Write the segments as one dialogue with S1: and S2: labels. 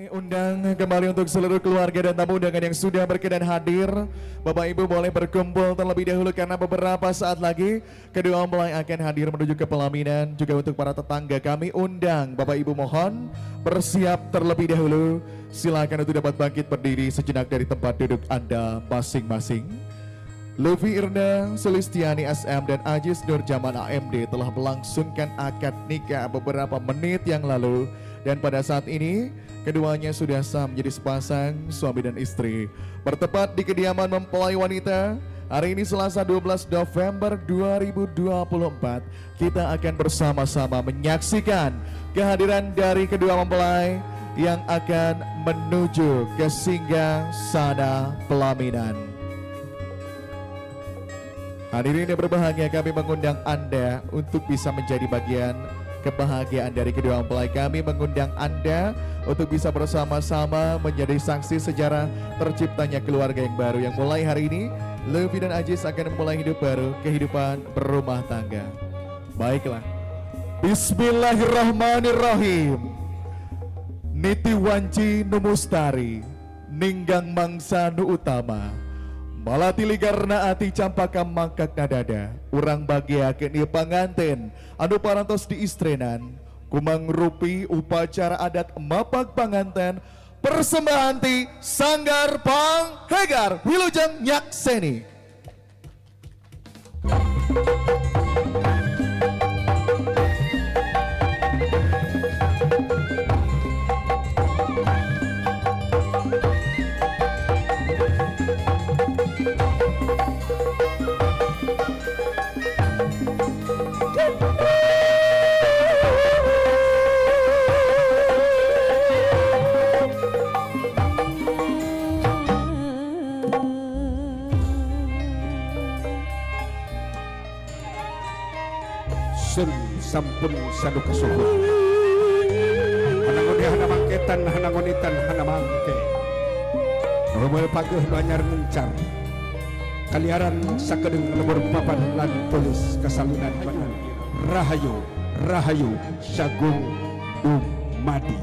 S1: Undang kembali untuk seluruh keluarga dan tamu undangan yang sudah berkenan hadir. Bapak Ibu boleh berkumpul terlebih dahulu karena beberapa saat lagi kedua mempelai akan hadir menuju ke pelaminan. Juga untuk para tetangga kami undang Bapak Ibu mohon bersiap terlebih dahulu. Silakan untuk dapat bangkit berdiri sejenak dari tempat duduk Anda masing-masing. Luffy Irna, Sulistiani SM dan Ajis Nurjaman AMD telah melangsungkan akad nikah beberapa menit yang lalu. Dan pada saat ini keduanya sudah sah menjadi sepasang suami dan istri. Bertepat di kediaman mempelai wanita, hari ini Selasa 12 November 2024, kita akan bersama-sama menyaksikan kehadiran dari kedua mempelai yang akan menuju ke singgah sana pelaminan. Hadirin yang berbahagia, kami mengundang Anda untuk bisa menjadi bagian kebahagiaan dari kedua mempelai. Kami mengundang Anda untuk bisa bersama-sama menjadi saksi sejarah terciptanya keluarga yang baru yang mulai hari ini Luffy dan Ajis akan memulai hidup baru, kehidupan berumah tangga. Baiklah, Bismillahirrahmanirrahim. Niti wanci numustari ninggang mangsa nu utama malatili karena ati campaka mangkak nadada urang bagia kini panganten anu parantos di istrenan kumang rupi upacara adat mapak panganten persembahan ti Sanggar Panghegar Wilujeng Nyakseni.
S2: Sampun sadu kasuhun hanangon ya hanamangketan hanangonitan hanamangke rumel pageuh nu anyar ngencar kaliaran sakedeung lebur papan lan tulis kasalunan panan rahayu rahayu sagung dumadi.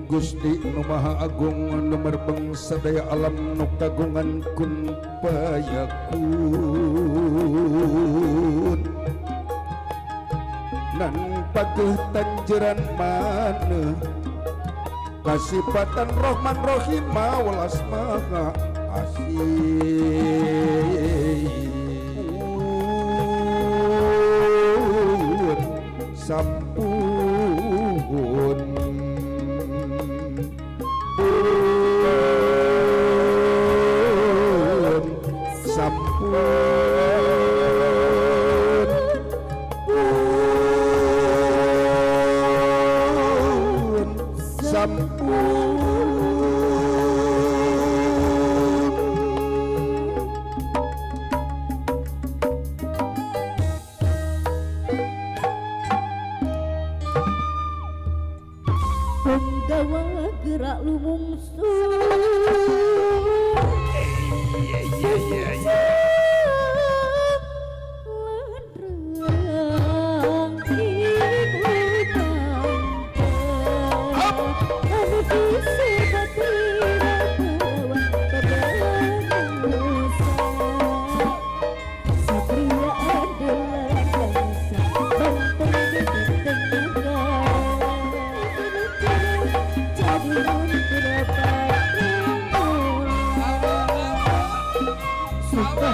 S2: Gusti nu Maha Agung nomor bangsa daya alam nu kagungan kun payakun nan pageuh tanjeran maneh kasipatan Rohman Rohim mawelas maha asih sampun
S3: Penggawa gerak lumungsu suka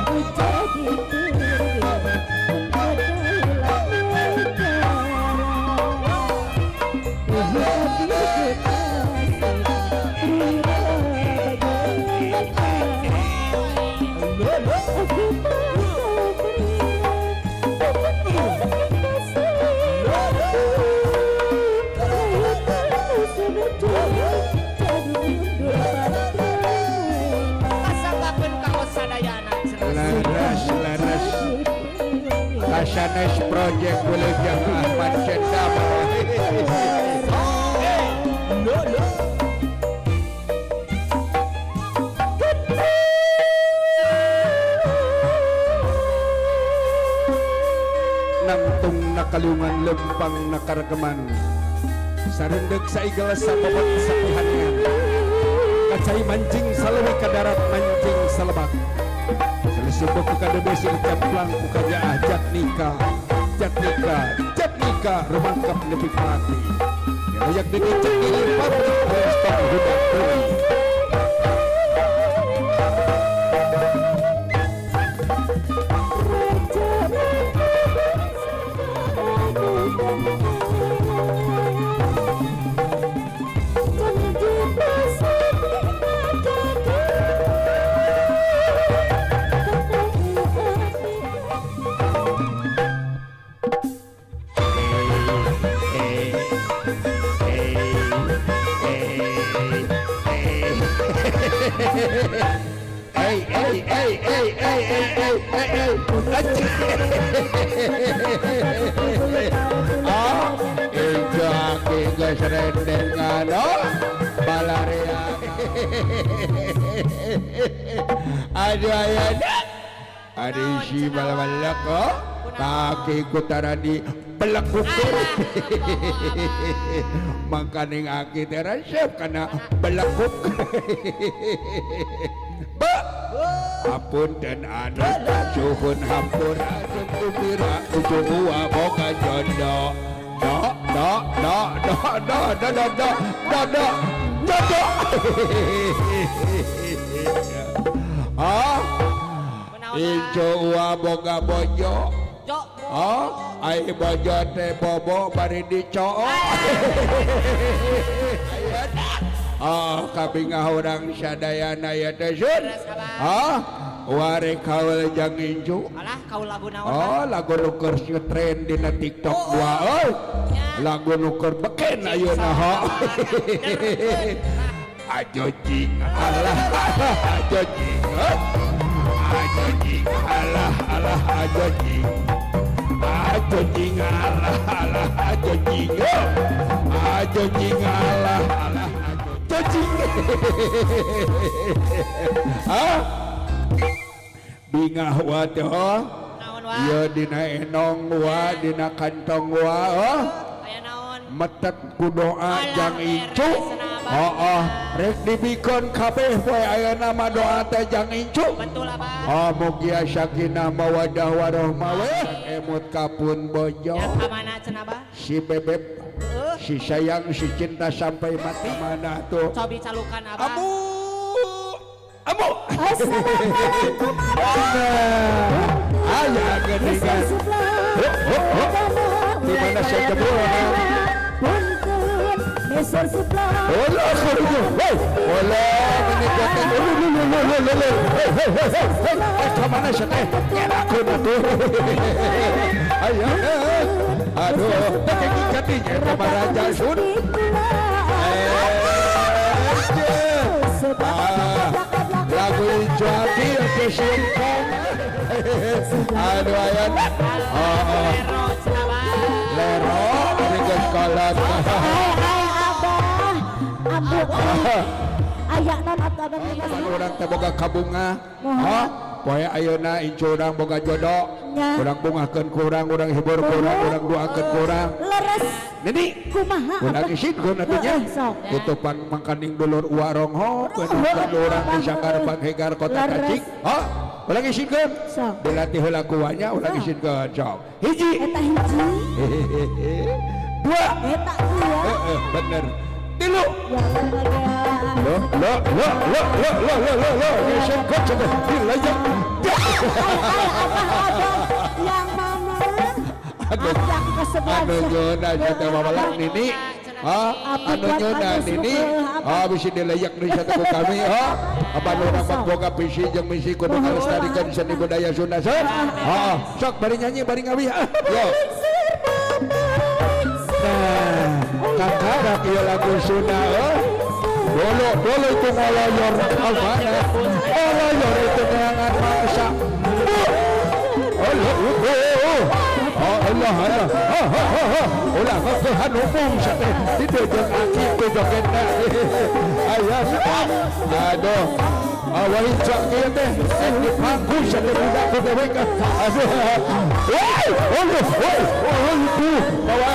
S2: sanes project Wilujeng Ahmad Cendam. Nangtung nakaliungan lempang nakaragaman sarendeg saigel sabobot sapihannya kacai mancing salawi ka darat mancing salebak selisubuk ku kadebe sil cemplang ku kaja ajat nikah remangkap nepi mati diroyak dicek di pabrik pesta hudak teri aduh ayana ada isi balak-balak kok kaki kutara di belak ukur makaning aki terasep karena belak ukur apun dan anu suhun hampur asem kupira ujung uwa boga jodoh Ijo uwa boga bojo ai bojo teh bobo bari dicoo kabinga urang sadayana ya teh sun ware kaul jang inju
S4: alah kau lagu naon
S2: lagu nu keur ngetren dina TikTok gua lagu nu keur beken ayeuna ajo jing alah ajo jing alah ajo jing alah ajo jing alah ajo jing bingah wadah iya dina enong wa dina kantong wa
S4: aya naon
S2: metet ku doa jang incu rek dibikon kabeh poe aya nama doa teh jang incu
S4: betul abah
S2: mugi sakinah mawadah warahmah we emut kapun bojo
S4: yang kamana cenah abah
S2: si bebek si sayang si cinta sampai mati mana tuh
S4: cobi calukan abah
S2: amu
S3: Assalamualaikum
S2: ayah geningan di mana saya jebol
S3: Mesor sebelah
S2: olah kudu olah menikahkan kemana sih teh nyerakeun atuh ayah aduh teh katinya sama raja sun lagu jadi ke simpong aduh ayah
S4: lero cenah abah
S2: lero dengan kolot
S3: ayak non atau abang
S2: Pan orang teh boga kabunga poe ayeuna incu urang boga jodoh urang bungahkeun ku urang hibur ku urang doakeun ku urang
S3: leres
S2: nini
S3: kumaha
S2: urang isinkeun atunya kitu pan mangkaning dulur uwarong keun urang di Sakarpang Hegar Kota Kacik urang isinkeun dilatih heula ku wanya urang isinkeun sok hiji
S3: eta hiji
S2: dua
S3: eta dua
S2: bener tilu
S3: ya
S2: lo isinkeun cenah dilayak
S3: yang mana
S2: anu nyona teh babalak nini anu nyona nini bisi dilayak di satu ku kami apa urang boga visi jeung misi kudu ngalestarikeun seni budaya Sunda sok bari nyanyi bari ngawi yo kakara kieu lagu Sunda dolo itu ngoloyor mana ngoloyor itu neangan maksa Ulah kau hanumum sate tidak jeung aki ku joget na. Aya aduh. Awahin cak kieu teh di pangku sate budak ku dewek. Aduh. Woi, itu bawa